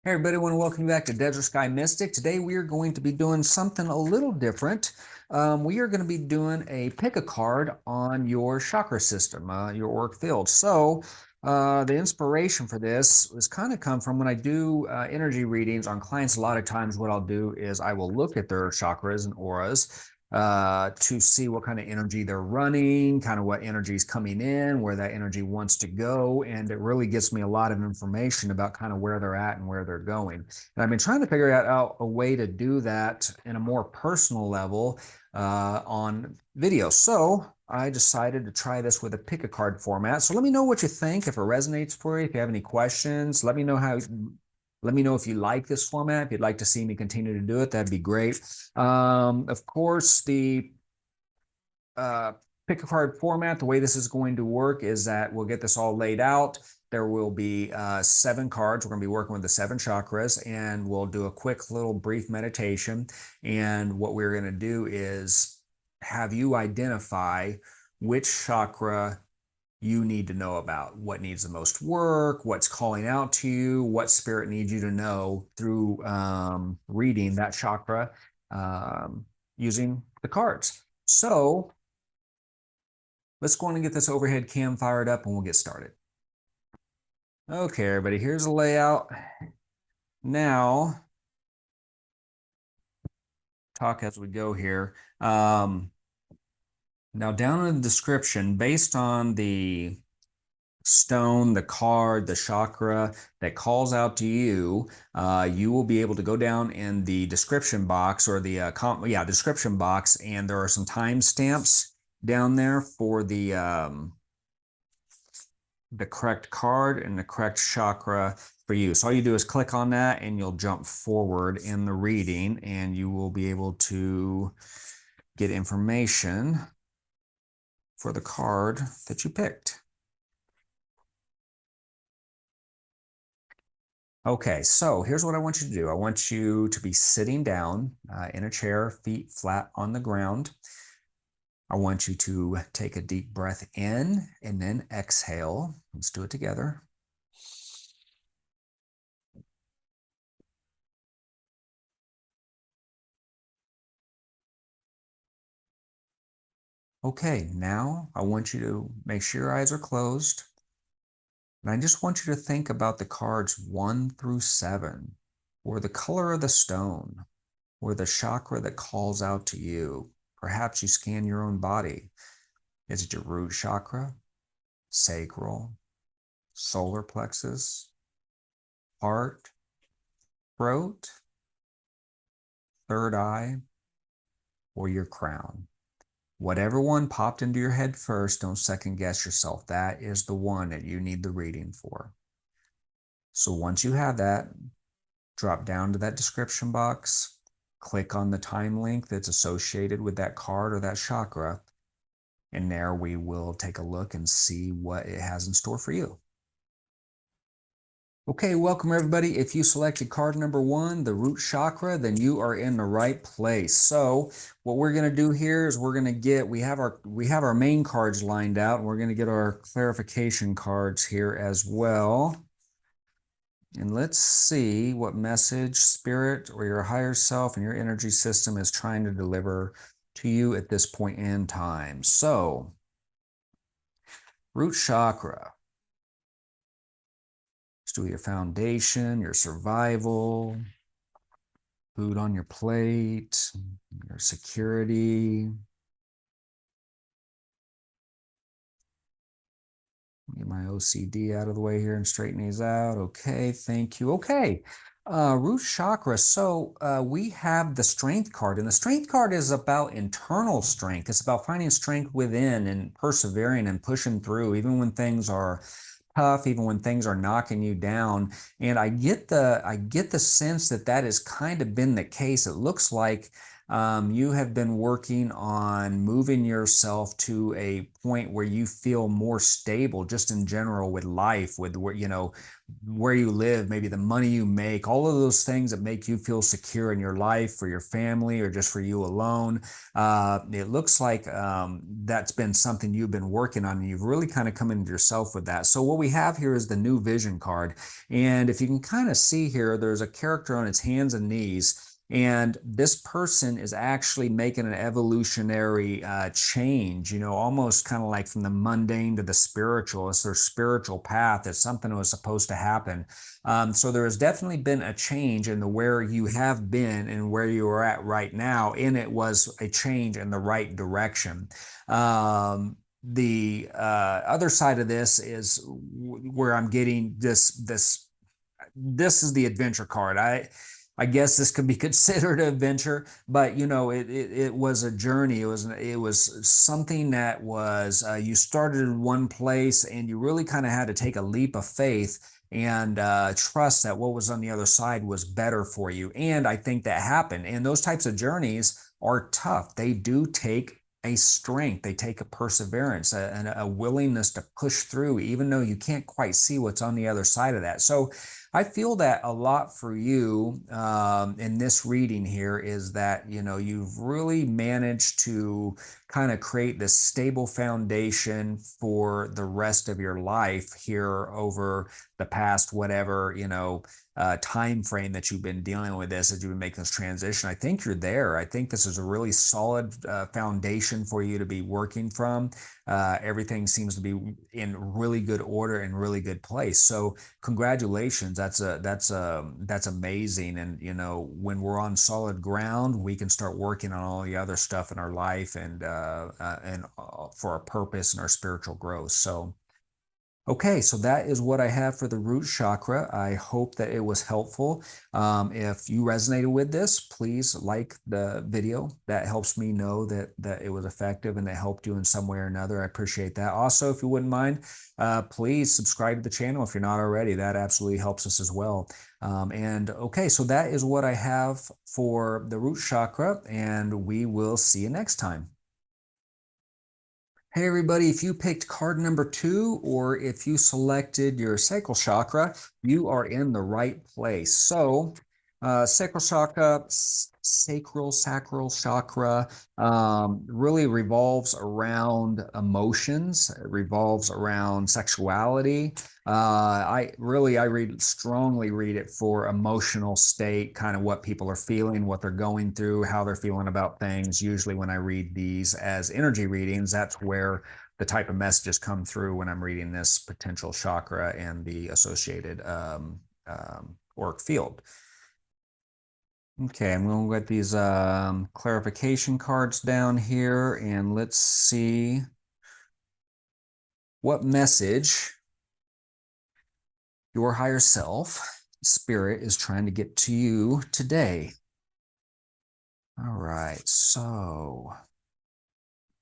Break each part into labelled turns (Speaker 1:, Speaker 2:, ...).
Speaker 1: Hey everybody, I want to welcome you back to Desert Sky Mystic. Today we are going to be doing something a little different. We are going to be doing a pick a card on your chakra system, your auric field. The inspiration for this has kind of come from when I do energy readings on clients. A lot of times what I'll do is I will look at their chakras and auras to see what kind of energy they're running, kind of what energy is coming in, where that energy wants to go. And it really gives me a lot of information about kind of where they're at and where they're going. And I've been trying to figure out a way to do that in a more personal level on video. So I decided to try this with a pick a card format. So let me know what you think, if it resonates for you, if you have any questions, let me know if you like this format. If you'd like to see me continue to do it, that'd be great. Of course, the pick a card format, the way this is going to work is that we'll get this all laid out. There will be 7 cards. We're going to be working with the 7 chakras, and we'll do a quick little brief meditation. And what we're going to do is have you identify which chakra you need to know about, what needs the most work, what's calling out to you, what spirit needs you to know through reading that chakra using the cards. So let's go on and get this overhead cam fired up and we'll get started. Okay, everybody, here's the layout. Now, talk as we go here. Now down in the description, based on the stone, the card, the chakra that calls out to you, you will be able to go down in the description box or the description box, and there are some timestamps down there for the correct card and the correct chakra for you. So all you do is click on that and you'll jump forward in the reading and you will be able to get information for the card that you picked. Okay, so here's what I want you to do. I want you to be sitting down in a chair, feet flat on the ground. I want you to take a deep breath in and then exhale. Let's do it together. Okay, now I want you to make sure your eyes are closed. And I just want you to think about the cards 1 through 7, or the color of the stone, or the chakra that calls out to you. Perhaps you scan your own body. Is it your root chakra, sacral, solar plexus, heart, throat, third eye, or your crown? Whatever one popped into your head first, don't second guess yourself. That is the one that you need the reading for. So once you have that, drop down to that description box, click on the time link that's associated with that card or that chakra, and there we will take a look and see what it has in store for you. Okay, welcome everybody. If you selected card number 1, the root chakra, then you are in the right place. So what we're going to do here is we're going to get, we have our main cards lined out, and we're going to get our clarification cards here as well. And let's see what message spirit or your higher self and your energy system is trying to deliver to you at this point in time. So, root chakra. Let's do your foundation, your survival, food on your plate, your security. Get my OCD out of the way here and straighten these out. Okay, thank you. Okay, root chakra. So we have the strength card, and the strength card is about internal strength. It's about finding strength within and persevering and pushing through, even when things are tough, even when things are knocking you down. And I get the sense that that has kind of been the case. It looks like You have been working on moving yourself to a point where you feel more stable, just in general with life, with where, where you live, maybe the money you make, all of those things that make you feel secure in your life, for your family, or just for you alone. It looks like that's been something you've been working on, and you've really kind of come into yourself with that. So what we have here is the new vision card. And if you can kind of see here, there's a character on its hands and knees. And this person is actually making an evolutionary change, almost kind of like from the mundane to the spiritual. It's their spiritual path. It's something that was supposed to happen. So there has definitely been a change in the where you have been and where you are at right now. And it was a change in the right direction. The other side of this is where I'm getting this is the adventure card. I guess this could be considered an adventure, but it was a journey. It was something that was you started in one place, and you really kind of had to take a leap of faith and trust that what was on the other side was better for you. And I think that happened. And those types of journeys are tough. They do take a strength, they take a perseverance, a willingness to push through, even though you can't quite see what's on the other side of that. So I feel that a lot for you in this reading here is that, you've really managed to kind of create this stable foundation for the rest of your life here over the past, whatever, time frame that you've been dealing with this, as you've been making this transition. I think you're there. I think this is a really solid foundation for you to be working from. Everything seems to be in really good order and really good place. So congratulations. That's amazing. And when we're on solid ground, we can start working on all the other stuff in our life and for our purpose and our spiritual growth. So okay, so that is what I have for the root chakra. I hope that it was helpful. If you resonated with this, please like the video. That helps me know that it was effective and that helped you in some way or another. I appreciate that. Also, if you wouldn't mind, please subscribe to the channel if you're not already. That absolutely helps us as well. And okay, so that is what I have for the root chakra, and we will see you next time. Hey everybody, if you picked card number 2 or if you selected your sacral chakra, you are in the right place. So sacral chakra, sacral chakra really revolves around emotions. It revolves around sexuality. I strongly read it for emotional state, kind of what people are feeling, what they're going through, how they're feeling about things. Usually when I read these as energy readings, that's where the type of messages come through when I'm reading this potential chakra and the associated auric field. Okay, I'm going to get these clarification cards down here, and let's see what message your higher self, spirit, is trying to get to you today. All right, so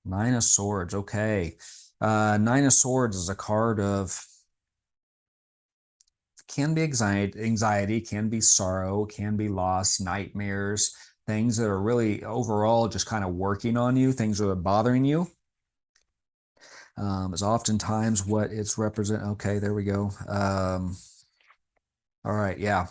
Speaker 1: Nine of Swords. Okay, Nine of Swords is a card of can be anxiety, can be sorrow, can be loss, nightmares, things that are really overall just kind of working on you, things that are bothering you. Is oftentimes what it's represent. Okay, there we go. All right, yeah.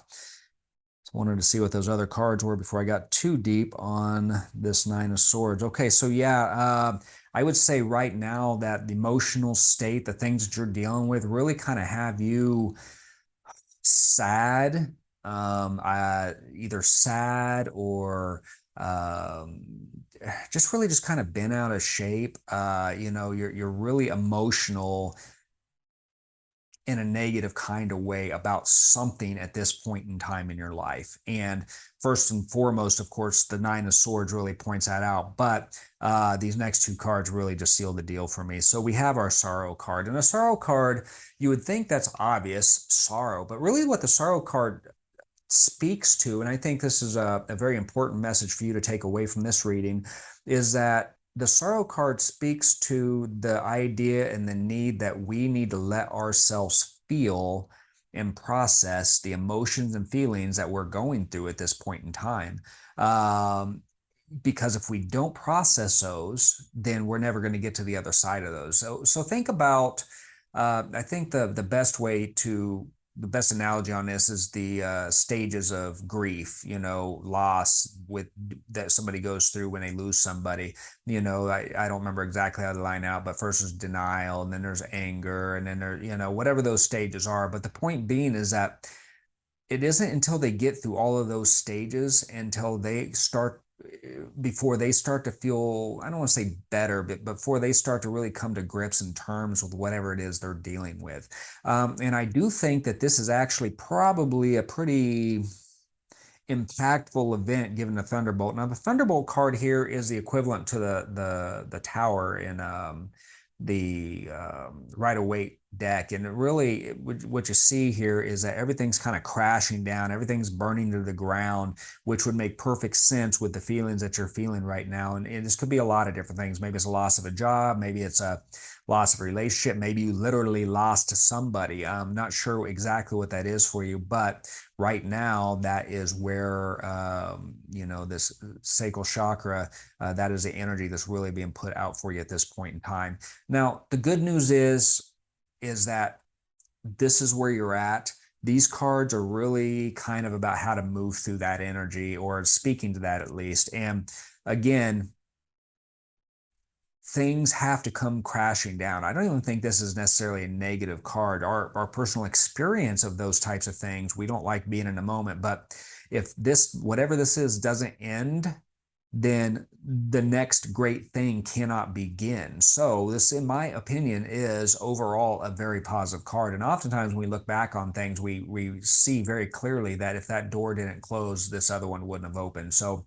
Speaker 1: So wanted to see what those other cards were before I got too deep on this Nine of Swords. Okay, so yeah, I would say right now that the emotional state, the things that you're dealing with really kind of have you sad, either sad or um, just really just kind of been out of shape. You're really emotional in a negative kind of way about something at this point in time in your life. And first and foremost, of course, the Nine of Swords really points that out. But these next two cards really just seal the deal for me. So we have our sorrow card. And a sorrow card, you would think that's obvious, sorrow. But really what the sorrow card speaks to, and I think this is a very important message for you to take away from this reading, is that the sorrow card speaks to the idea and the need that we need to let ourselves feel and process the emotions and feelings that we're going through at this point in time. because if we don't process those, then we're never going to get to the other side of those. So think about, I think the best way to, the best analogy on this is the stages of grief, loss with that somebody goes through when they lose somebody. I don't remember exactly how to line out, but first there's denial, and then there's anger, and then there, whatever those stages are. But the point being is that it isn't until they get through all of those stages until they start, before they start to feel, I don't want to say better, but before they start to really come to grips and terms with whatever it is they're dealing with. And I do think that this is actually probably a pretty impactful event given the Thunderbolt. Now, the Thunderbolt card here is the equivalent to the Tower in the Rider-Waite deck, and it really, what you see here is that everything's kind of crashing down, everything's burning to the ground, which would make perfect sense with the feelings that you're feeling right now. And this could be a lot of different things. Maybe it's a loss of a job, maybe it's a loss of a relationship, maybe you literally lost to somebody. I'm not sure exactly what that is for you, but right now that is where this sacral chakra, that is the energy that's really being put out for you at this point in time. Now, the good news is that this is where you're at. These cards are really kind of about how to move through that energy, or speaking to that at least. And again, things have to come crashing down. I don't even think this is necessarily a negative card. Our personal experience of those types of things, we don't like being in the moment. But if this, whatever this is, doesn't end, then the next great thing cannot begin. So this, in my opinion, is overall a very positive card. And oftentimes when we look back on things, we see very clearly that if that door didn't close, this other one wouldn't have opened. So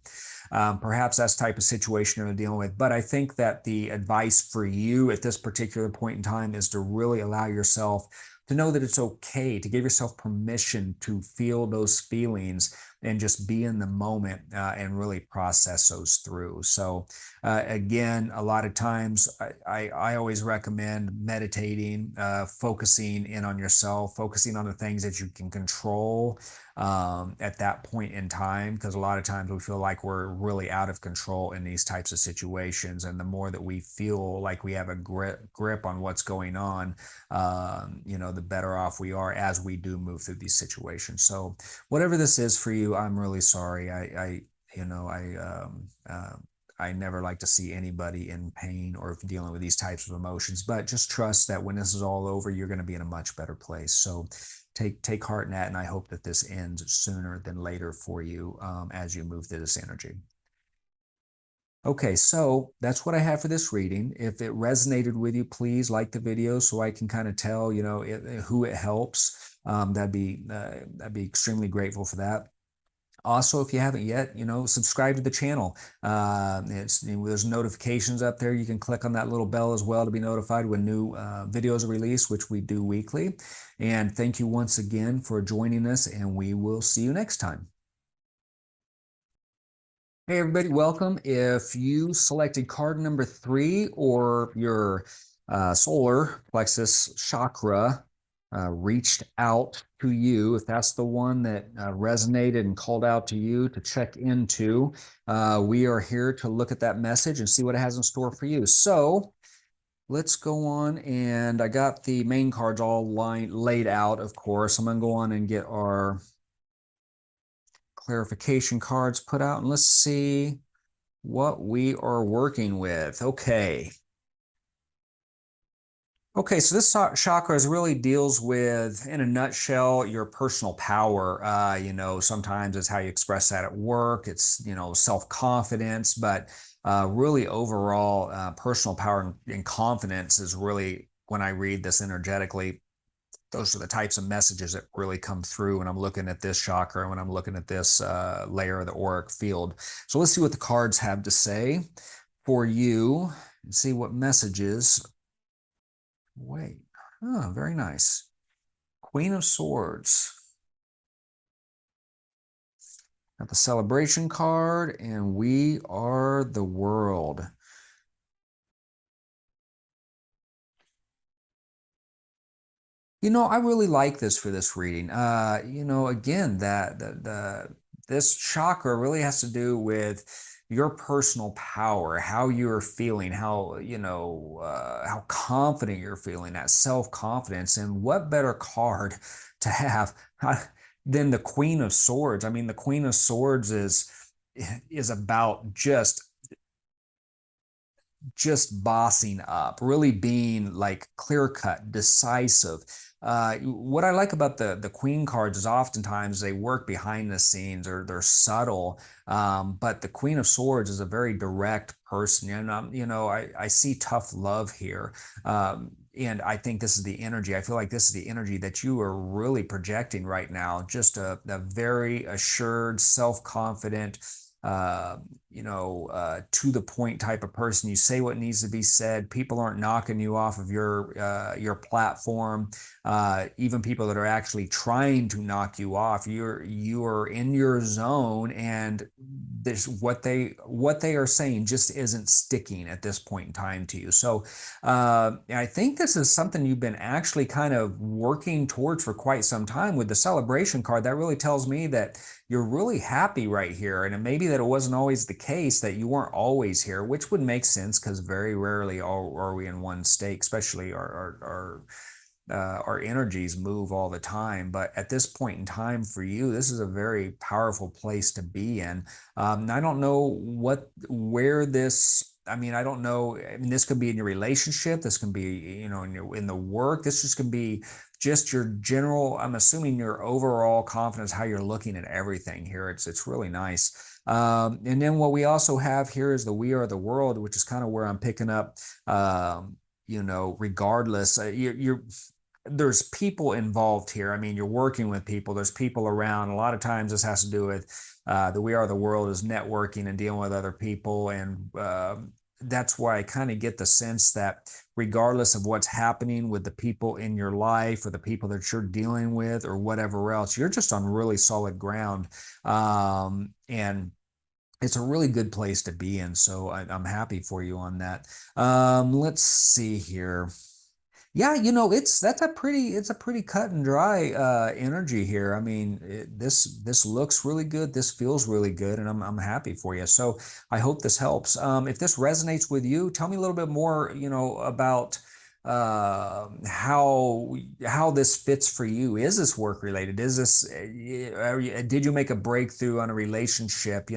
Speaker 1: perhaps that's the type of situation you're dealing with. But I think that the advice for you at this particular point in time is to really allow yourself to know that it's okay, to give yourself permission to feel those feelings and just be in the moment and really process those through. So again, a lot of times I always recommend meditating, focusing in on yourself, focusing on the things that you can control at that point in time, because a lot of times we feel like we're really out of control in these types of situations. And the more that we feel like we have a grip on what's going on, the better off we are as we do move through these situations. So whatever this is for you, I'm really sorry. I never like to see anybody in pain or dealing with these types of emotions, but just trust that when this is all over, you're going to be in a much better place. So take heart in that, and I hope that this ends sooner than later for you as you move through this energy. Okay, so that's what I have for this reading. If it resonated with you, please like the video so I can kind of tell, who it helps. I'd be extremely grateful for that. Also, if you haven't yet, subscribe to the channel. There's notifications up there. You can click on that little bell as well to be notified when new videos are released, which we do weekly. And thank you once again for joining us, and we will see you next time. Hey everybody, welcome. If you selected card number 3, or your solar plexus chakra reached out to you, if that's the one that resonated and called out to you to check into, we are here to look at that message and see what it has in store for you. So let's go on, and I got the main cards all laid out, of course. I'm going to go on and get our clarification cards put out, and let's see what we are working with. Okay, so this chakra really deals with, in a nutshell, your personal power. Sometimes it's how you express that at work. It's, self-confidence, but really overall, personal power and confidence is really, when I read this energetically, those are the types of messages that really come through when I'm looking at this chakra, when I'm looking at this layer of the auric field. So let's see what the cards have to say for you and see what messages. Wait, oh, very nice. Queen of Swords. Got the celebration card, and we are the world. I really like this for this reading. Again, this chakra really has to do with, your personal power, how you're feeling, how, how confident you're feeling, that self-confidence. And what better card to have than the Queen of Swords? I mean, the Queen of Swords is about just bossing up, really being like clear cut, decisive. What I like about the queen cards is oftentimes they work behind the scenes or they're subtle. But the Queen of Swords is a very direct person. I see tough love here. And I think this is the energy. I feel like this is the energy that you are really projecting right now. Just a very assured, self-confident, uh, to the point type of person. You say what needs to be said. People aren't knocking you off of your platform. Even people that are actually trying to knock you off, you are in your zone, and this what they are saying just isn't sticking at this point in time to you. So I think this is something you've been actually kind of working towards for quite some time. With the celebration card, that really tells me that you're really happy right here. And maybe that it wasn't always the case, that you weren't always here, which would make sense because very rarely are we in one state, especially our energies move all the time. But at this point in time for you, this is a very powerful place to be in. I don't know where this, I mean, I don't know. I mean, this could be in your relationship. This can be, in the work. This just can be just your general, I'm assuming your overall confidence, how you're looking at everything here. It's really nice. And then what we also have here is the We Are the World, which is kind of where I'm picking up. Regardless, there's people involved here. I mean, you're working with people. There's people around. A lot of times, this has to do with the We Are the World is networking and dealing with other people, and that's why I kind of get the sense that regardless of what's happening with the people in your life or the people that you're dealing with or whatever else, you're just on really solid ground. And it's a really good place to be in. So I'm happy for you on that. Let's see here. Yeah, it's a pretty cut and dry energy here. I mean, this looks really good. This feels really good, and I'm happy for you. So I hope this helps. If this resonates with you, tell me a little bit more, about how this fits for you. Is this work related? Is this did you make a breakthrough on a relationship?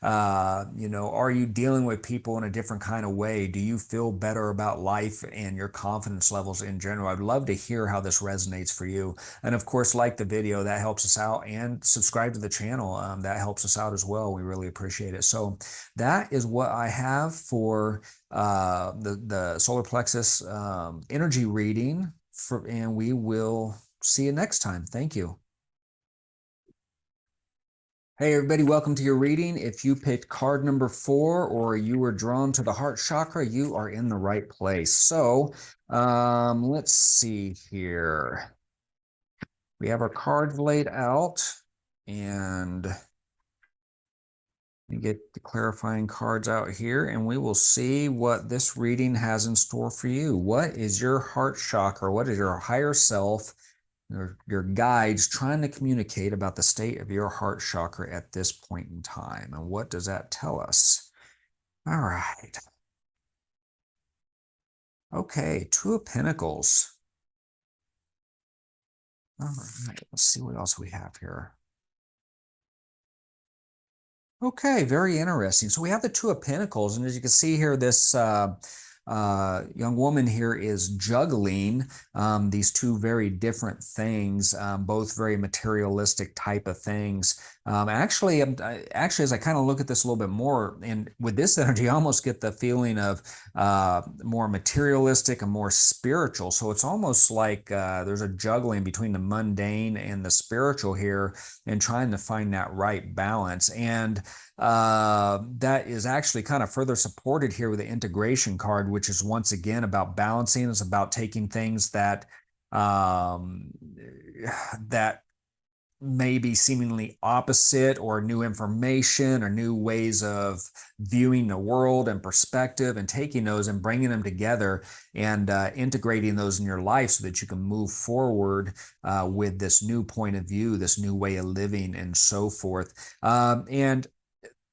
Speaker 1: Are you dealing with people in a different kind of way? Do you feel better about life and your confidence levels in general? I'd love to hear how this resonates for you. And of course, like the video, that helps us out, and subscribe to the channel. That helps us out as well. We really appreciate it. So that is what I have for the solar plexus energy reading, and we will see you next time. Thank you. Hey everybody, welcome to your reading. If you picked card number 4 or you were drawn to the heart chakra, you are in the right place. So let's see here. We have our cards laid out, and we get the clarifying cards out here, and we will see what this reading has in store for you. What is your heart chakra? What is your higher self, your guides trying to communicate about the state of your heart chakra at this point in time? And what does that tell us? All right. Okay, Two of Pentacles. All right, let's see what else we have here. Okay, very interesting. So we have the Two of Pentacles, and as you can see here, this young woman here is juggling these two very different things, both very materialistic type of things. Actually, as I kind of look at this a little bit more, and with this energy, I almost get the feeling of more materialistic and more spiritual. So it's almost like there's a juggling between the mundane and the spiritual here, and trying to find that right balance. And that is actually kind of further supported here with the integration card, which is once again about balancing. It's about taking things um, that may be seemingly opposite, or new information or new ways of viewing the world and perspective, and taking those and bringing them together, and integrating those in your life so that you can move forward with this new point of view, this new way of living, and so forth. And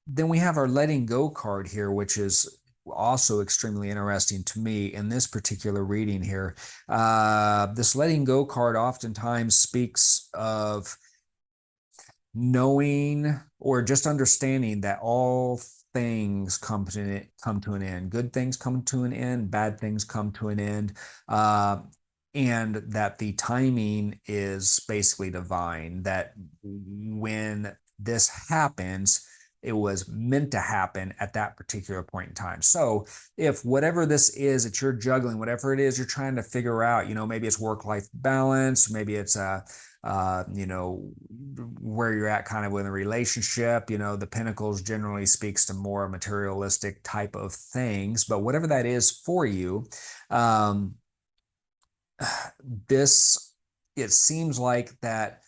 Speaker 1: Then we have our letting go card here, which is also extremely interesting to me in this particular reading here. This letting go card oftentimes speaks of knowing or just understanding that all things come to an end. Good things come to an end, bad things come to an end, uh, and that the timing is basically divine. That when this happens, it was meant to happen at that particular point in time. So if whatever this is that you're juggling, whatever it is you're trying to figure out, maybe it's work-life balance, maybe it's where you're at kind of with a relationship. The Pentacles generally speaks to more materialistic type of things, but whatever that is for you, um, this, it seems like that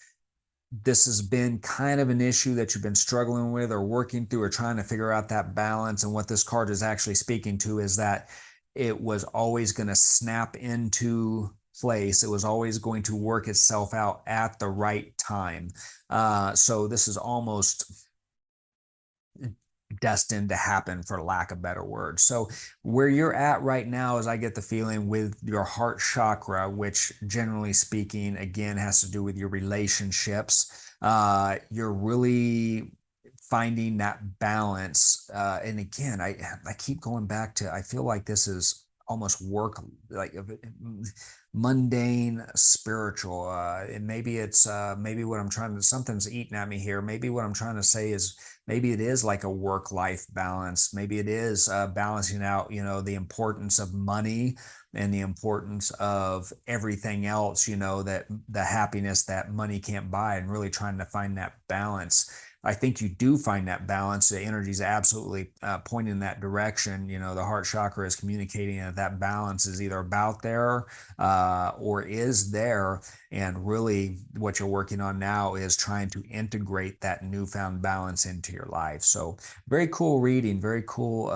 Speaker 1: this has been kind of an issue that you've been struggling with or working through or trying to figure out that balance. And what this card is actually speaking to is that it was always going to snap into place. It was always going to work itself out at the right time. So this is almost destined to happen, for lack of better words. So where you're at right now is, I get the feeling, with your heart chakra, which generally speaking, again, has to do with your relationships. You're really finding that balance. And again, I keep going back to, I feel like this is almost work, like mundane spiritual. And maybe it's maybe what I'm trying to, something's eating at me here. Maybe what I'm trying to say is, maybe it is like a work-life balance. Maybe it is balancing out, the importance of money and the importance of everything else, that the happiness that money can't buy, and really trying to find that balance. I think you do find that balance. The energy is absolutely pointing in that direction. The heart chakra is communicating that that balance is either about there or is there. And really, what you're working on now is trying to integrate that newfound balance into your life. So, very cool reading, very cool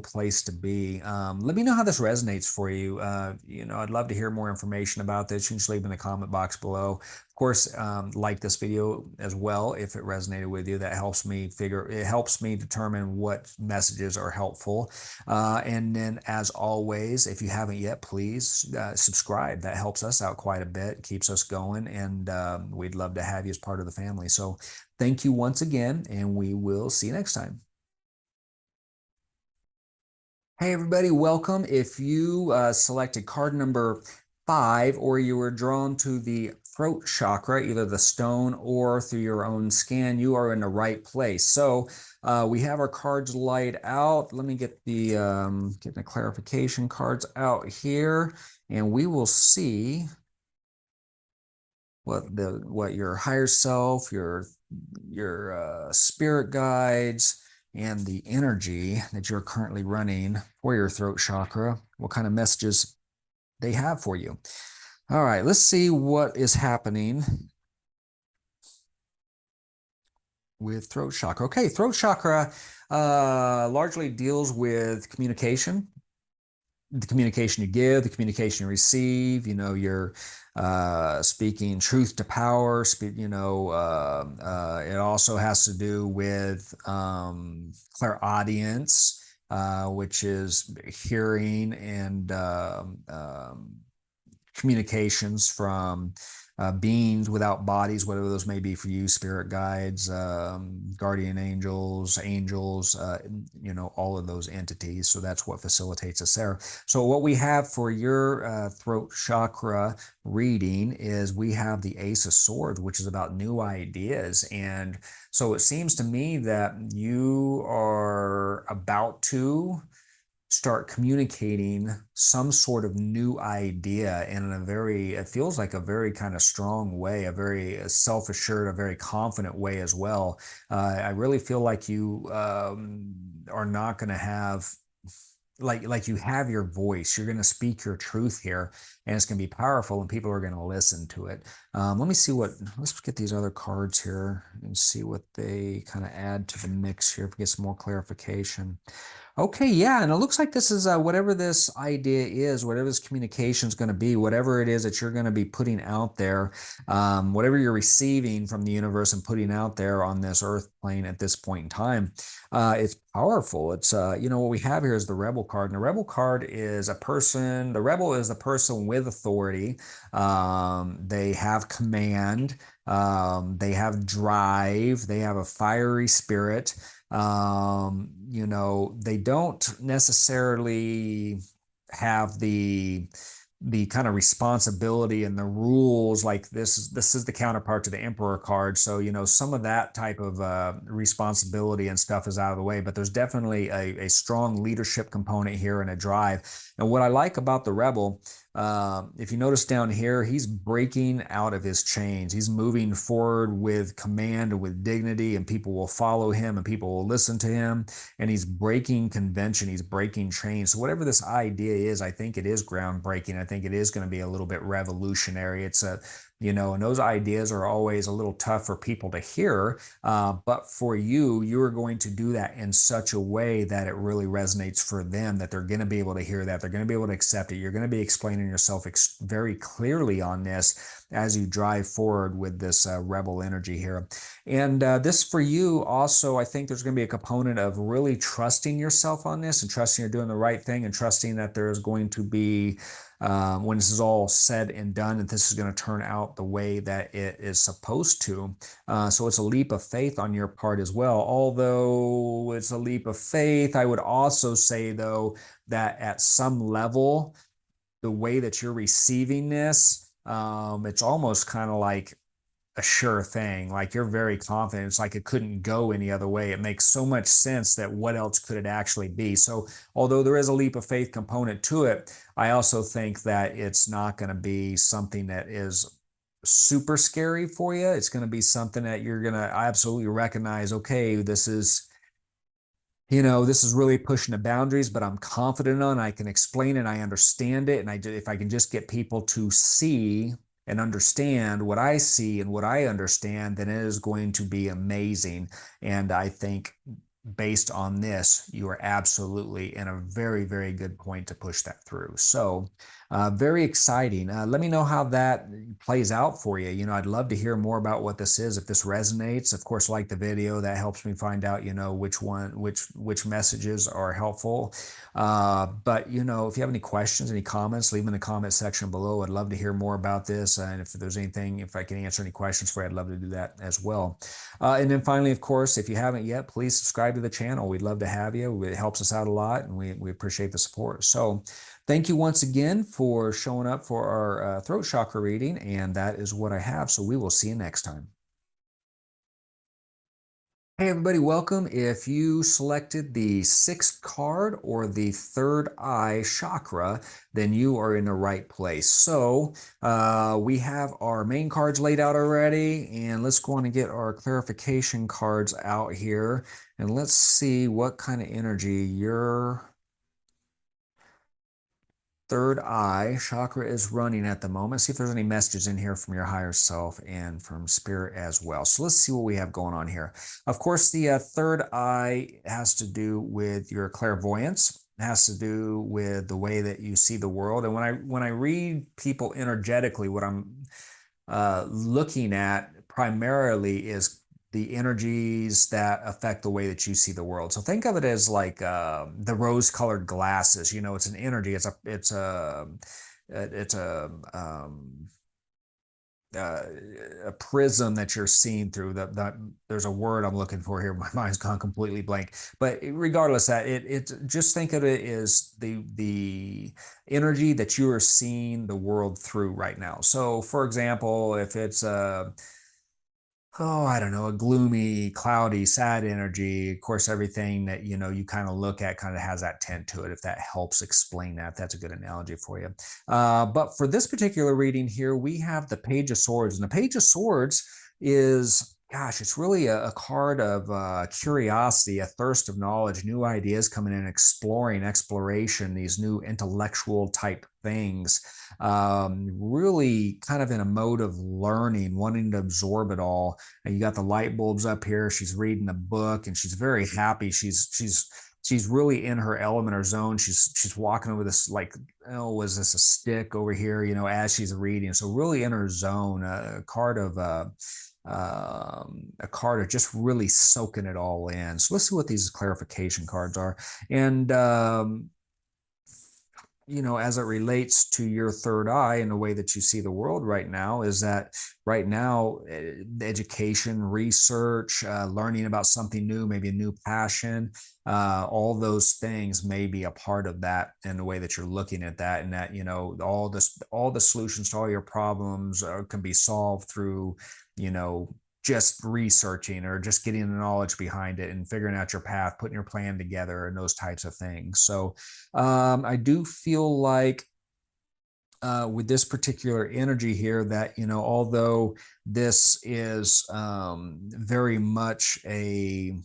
Speaker 1: place to be. Let me know how this resonates for you. I'd love to hear more information about this. You can just leave in the comment box below. Of course, like this video as well if it resonated with you. That helps me it helps me determine what messages are helpful. And then, as always, if you haven't yet, please subscribe. That helps us out quite a bit, keeps us going, and we'd love to have you as part of the family. So thank you once again, and we will see you next time. Hey, everybody, welcome. If you selected card number 5, or you were drawn to the throat chakra, either the stone or through your own scan, you are in the right place. So we have our cards laid out. Let me get the clarification cards out here, and we will see what your higher self, your spirit guides, and the energy that you're currently running for your throat chakra, what kind of messages they have for you. All right, let's see what is happening with throat chakra. Okay, throat chakra largely deals with communication, the communication you give, the communication you receive. You're speaking truth to power. It also has to do with clairaudience, which is hearing and communications from beings without bodies, whatever those may be for you, spirit guides, guardian angels, all of those entities. So that's what facilitates us there. So what we have for your throat chakra reading is, we have the Ace of Swords, which is about new ideas. And so it seems to me that you are about to start communicating some sort of new idea, and in it feels like a very kind of strong way, a very self-assured, a very confident way as well. I really feel like you are not going to have, like you have your voice. You're going to speak your truth here, and it's going to be powerful, and people are going to listen to it. Let me see let's get these other cards here and see what they kind of add to the mix here, get some more clarification. Okay, yeah, and it looks like this is whatever this idea is, whatever this communication is going to be, whatever it is that you're going to be putting out there, whatever you're receiving from the universe and putting out there on this earth plane at this point in time, it's powerful. It's, what we have here is the Rebel card, and the Rebel card is a person, the Rebel is the person with authority. They have command, they have drive, they have a fiery spirit. They don't necessarily have the kind of responsibility and the rules like this is the counterpart to the Emperor card. So, some of that type of responsibility and stuff is out of the way, but there's definitely a strong leadership component here and a drive. And what I like about the Rebel, if you notice down here, he's breaking out of his chains. He's moving forward with command and with dignity, and people will follow him and people will listen to him. And he's breaking convention. He's breaking chains. So whatever this idea is, I think it is groundbreaking. I think it is going to be a little bit revolutionary. And those ideas are always a little tough for people to hear. But for you're going to do that in such a way that it really resonates for them, that they're going to be able to hear that. They're going to be able to accept it. You're going to be explaining yourself very clearly on this as you drive forward with this rebel energy here. And this for you also, I think there's going to be a component of really trusting yourself on this and trusting you're doing the right thing and trusting that there's going to be when this is all said and done, that this is going to turn out the way that it is supposed to. So it's a leap of faith on your part as well. Although it's a leap of faith, I would also say, though, that at some level, the way that you're receiving this, it's almost kind of like a sure thing. Like you're very confident. It's like it couldn't go any other way. It makes so much sense that what else could it actually be? So although there is a leap of faith component to it, I also think that it's not going to be something that is super scary for you. It's going to be something that you're going to absolutely recognize, okay, this is really pushing the boundaries, but I'm confident on, I can explain it, I understand it. And if I can just get people to see and understand what I see and what I understand, then it is going to be amazing. And I think based on this, you are absolutely in a very, very good point to push that through. So very exciting. Let me know how that plays out for you. I'd love to hear more about what this is. If this resonates, of course, like the video, that helps me find out, which messages are helpful. But if you have any questions, any comments, leave them in the comment section below. I'd love to hear more about this. And if there's anything, if I can answer any questions for you, I'd love to do that as well. And then finally, of course, if you haven't yet, please subscribe to the channel. We'd love to have you. It helps us out a lot, and we appreciate the support. So thank you once again for showing up for our throat chakra reading, and that is what I have. So we will see you next time. Hey everybody, welcome. If you selected the 6th card or the 3rd eye chakra, then you are in the right place. So we have our main cards laid out already, and let's go on and get our clarification cards out here, and let's see what kind of energy your 3rd eye chakra is running at the moment. See if there's any messages in here from your higher self and from spirit as well. So let's see what we have going on here. Of course, the 3rd eye has to do with your clairvoyance. It has to do with the way that you see the world. And when I read people energetically, what I'm looking at primarily is the energies that affect the way that you see the world. So think of it as like the rose-colored glasses. It's an energy. A prism that you're seeing through. There's a word I'm looking for here. My mind's gone completely blank. But regardless, that it just think of it as the energy that you are seeing the world through right now. So, for example, if it's I don't know, a gloomy, cloudy, sad energy. Of course, everything that, you kind of look at kind of has that tint to it. If that helps explain that, that's a good analogy for you. But for this particular reading here, we have the Page of Swords. And the Page of Swords is gosh, it's really a card of curiosity, a thirst of knowledge, new ideas coming in, exploring, exploration, these new intellectual type things. Really kind of in a mode of learning, wanting to absorb it all. And you got the light bulbs up here. She's reading a book and she's very happy. She's really in her element or zone. She's walking over this, like, oh, was this a stick over here, as she's reading. So really in her zone, a card of just really soaking it all in. So let's see what these clarification cards are. And as it relates to your third eye and the way that you see the world right now, is that right now, education, research, learning about something new, maybe a new passion, all those things may be a part of that in the way that you're looking at that, and that, all the solutions to all your problems can be solved through, just researching or just getting the knowledge behind it and figuring out your path, putting your plan together, and those types of things. So I do feel like with this particular energy here that, although this is very much a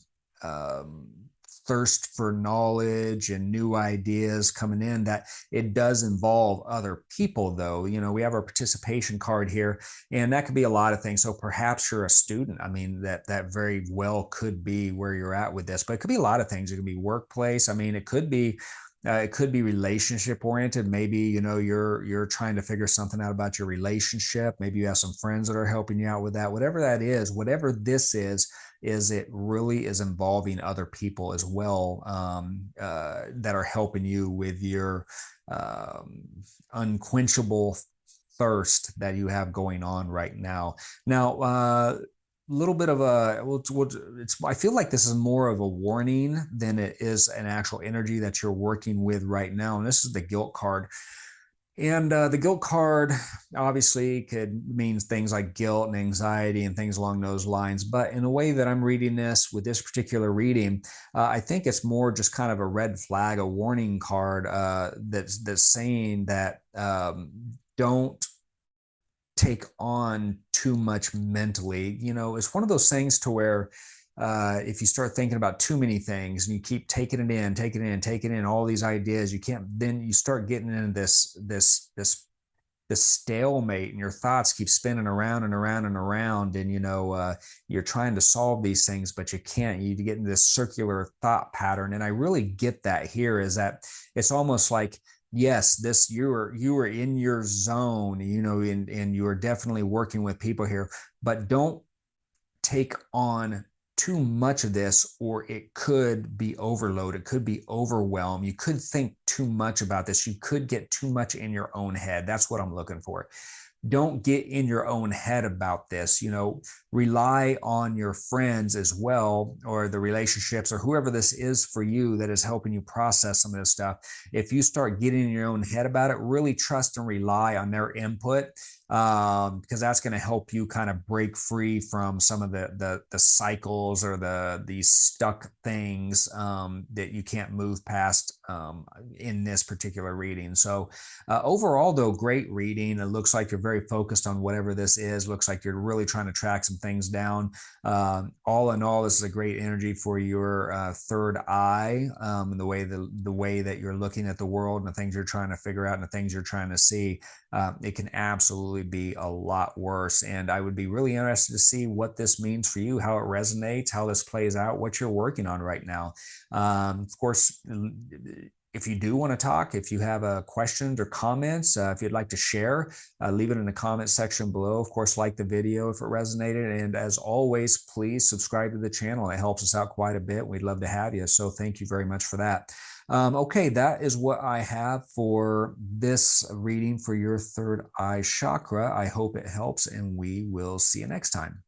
Speaker 1: thirst for knowledge and new ideas coming in, that it does involve other people, though. We have our participation card here, and that could be a lot of things. So perhaps you're a student. I mean, that very well could be where you're at with this, but it could be a lot of things. It could be workplace. I mean, it could be relationship oriented. Maybe, you're trying to figure something out about your relationship. Maybe you have some friends that are helping you out with that. Whatever that is, whatever this is it really is involving other people as well, that are helping you with your unquenchable thirst that you have going on right now. Now, little bit of I feel like this is more of a warning than it is an actual energy that you're working with right now. And this is the guilt card. And the guilt card obviously could mean things like guilt and anxiety and things along those lines. But in the way that I'm reading this with this particular reading, I think it's more just kind of a red flag, a warning card, that's saying that don't take on too much mentally. It's one of those things to where if you start thinking about too many things and you keep taking it in, all these ideas, then you start getting into this stalemate, and your thoughts keep spinning around and around and around. And, you're trying to solve these things, but you can't. You get into this circular thought pattern. And I really get that here, is that it's almost like, yes, you were in your zone, and you are definitely working with people here, but don't take on too much of this, or it could be overload. It could be overwhelmed. You could think too much about this. You could get too much in your own head. That's what I'm looking for. Don't get in your own head about this. Rely on your friends as well, or the relationships, or whoever this is for you that is helping you process some of this stuff. If you start getting in your own head about it, really trust and rely on their input, because that's going to help you kind of break free from some of the cycles or these stuck things that you can't move past in this particular reading. So overall, though, great reading. It looks like you're very focused on whatever this is. Looks like you're really trying to track some things down. All in all, this is a great energy for your third eye, and the way that you're looking at the world and the things you're trying to figure out and the things you're trying to see. It can absolutely be a lot worse. And I would be really interested to see what this means for you, how it resonates, how this plays out, what you're working on right now. Of course, if you do want to talk, if you have questions or comments, if you'd like to share, leave it in the comment section below. Of course, like the video if it resonated. And as always, please subscribe to the channel. It helps us out quite a bit. We'd love to have you. So thank you very much for that. Okay, that is what I have for this reading for your third eye chakra. I hope it helps, and we will see you next time.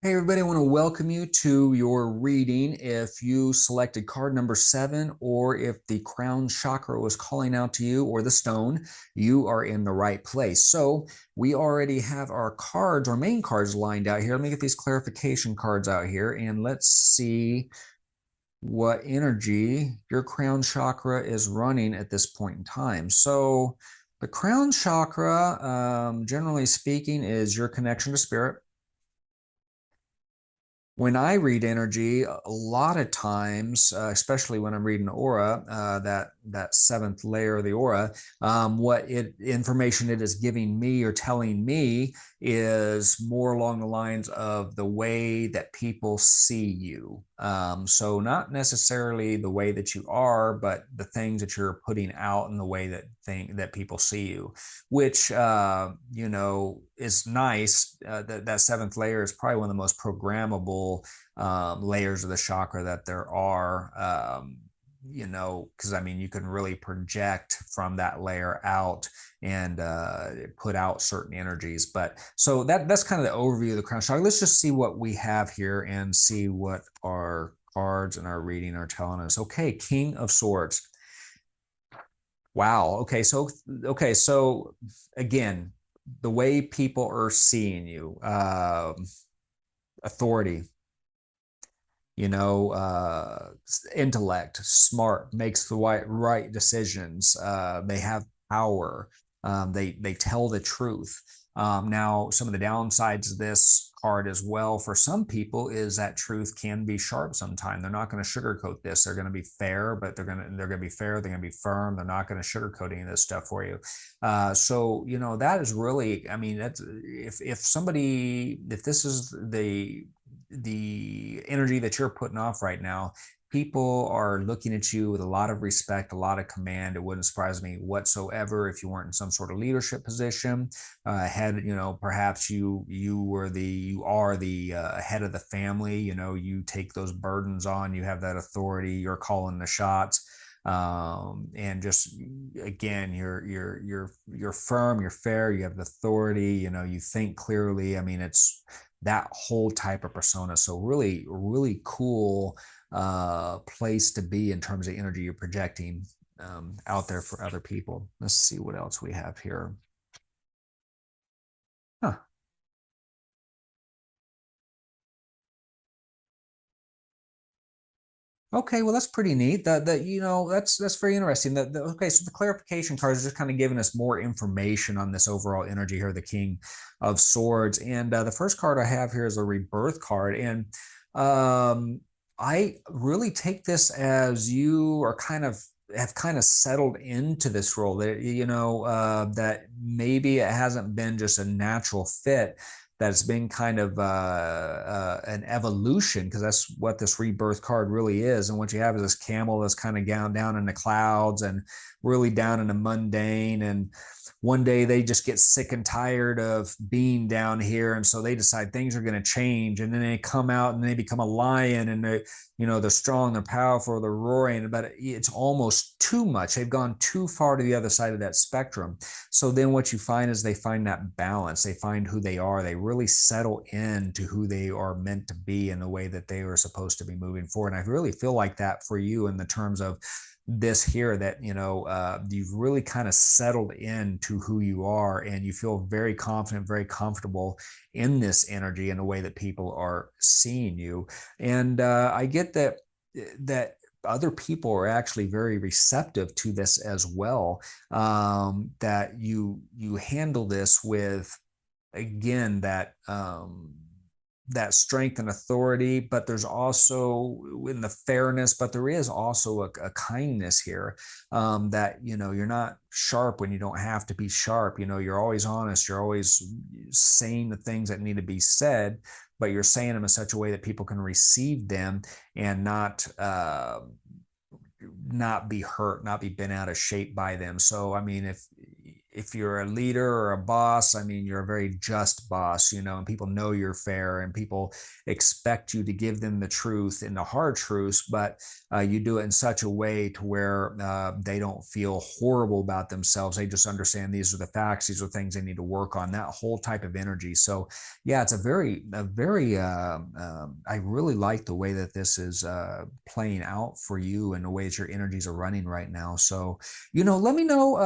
Speaker 1: Hey everybody, I want to welcome you to your reading. If you selected card number 7, or if the crown chakra was calling out to you, or the stone, you are in the right place. So we already have our cards, our main cards lined out here. Let me get these clarification cards out here, and let's see what energy your crown chakra is running at this point in time. So the crown chakra, generally speaking, is your connection to spirit. When I read energy, a lot of times, especially when I'm reading aura, that seventh layer of the aura, what information it is giving me or telling me is more along the lines of the way that people see you. So not necessarily the way that you are, but the things that you're putting out and the way that people see you, which is nice. That seventh layer is probably one of the most programmable layers of the chakra that there are. Because I mean, you can really project from that layer out and put out certain energies. But so that's kind of the overview of the crown chakra. Let's just see what we have here and see what our cards and our reading are telling us. Okay, King of Swords. Wow. Okay, so again, the way people are seeing you, authority, intellect, smart, makes the right decisions. They have power. They tell the truth. Now, some of the downsides of this card as well for some people is that truth can be sharp sometimes. They're not going to sugarcoat this. They're going to be fair, but they're going to be fair. They're going to be firm. They're not going to sugarcoat any of this stuff for you. So that is really, I mean, that's if this is the energy that you're putting off right now, people are looking at you with a lot of respect, a lot of command. It wouldn't surprise me whatsoever if you weren't in some sort of leadership position. Perhaps you are the head of the family. You take those burdens on. You have that authority. You're calling the shots. And just again, you're firm, you're fair, you have authority. You think clearly. I mean, it's that whole type of persona. So really, really cool place to be in terms of energy you're projecting out there for other people. Let's see what else we have here. Huh. Okay, well that's pretty neat. That's very interesting. Okay, so the clarification cards are just kind of giving us more information on this overall energy here, the King of Swords. And the first card I have here is a rebirth card, and I really take this as you are have kind of settled into this role. That maybe it hasn't been just a natural fit, that's been kind of an evolution, because that's what this rebirth card really is. And what you have is this camel that's kind of down in the clouds and really down in the mundane. And one day they just get sick and tired of being down here, and so they decide things are going to change, and then they come out and they become a lion, and they're strong, they're powerful, they're roaring, but it's almost too much. They've gone too far to the other side of that spectrum. So then what you find is they find that balance. They find who they are. They really settle into who they are meant to be in the way that they are supposed to be moving forward. And I really feel like that for you in the terms of this here, that you've really kind of settled into who you are, and you feel very confident, very comfortable in this energy in the way that people are seeing you. And I get that other people are actually very receptive to this as well. That you handle this with, again, that strength and authority, but there's also in the fairness, but there is also a kindness here, that you're not sharp when you don't have to be sharp. You're always honest, you're always saying the things that need to be said, but you're saying them in such a way that people can receive them and not be hurt, not be bent out of shape by them. So I mean, if you're a leader or a boss, I mean, you're a very just boss, and people know you're fair, and people expect you to give them the truth and the hard truths, but you do it in such a way to where they don't feel horrible about themselves. They just understand these are the facts, these are things they need to work on, that whole type of energy. So yeah, it's a very, I really like the way that this is playing out for you and the ways your energies are running right now. So, let me know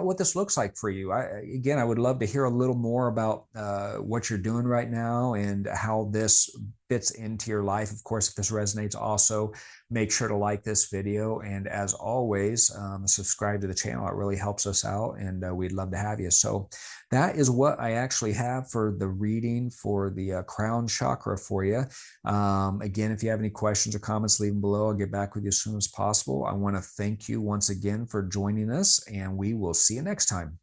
Speaker 1: what this looks like for you. I would love to hear a little more about what you're doing right now and how this fits into your life. Of course, if this resonates, also make sure to like this video. And as always, subscribe to the channel. It really helps us out, and we'd love to have you. So that is what I actually have for the reading for the crown chakra for you. Again, if you have any questions or comments, leave them below. I'll get back with you as soon as possible. I want to thank you once again for joining us, and we will see you next time.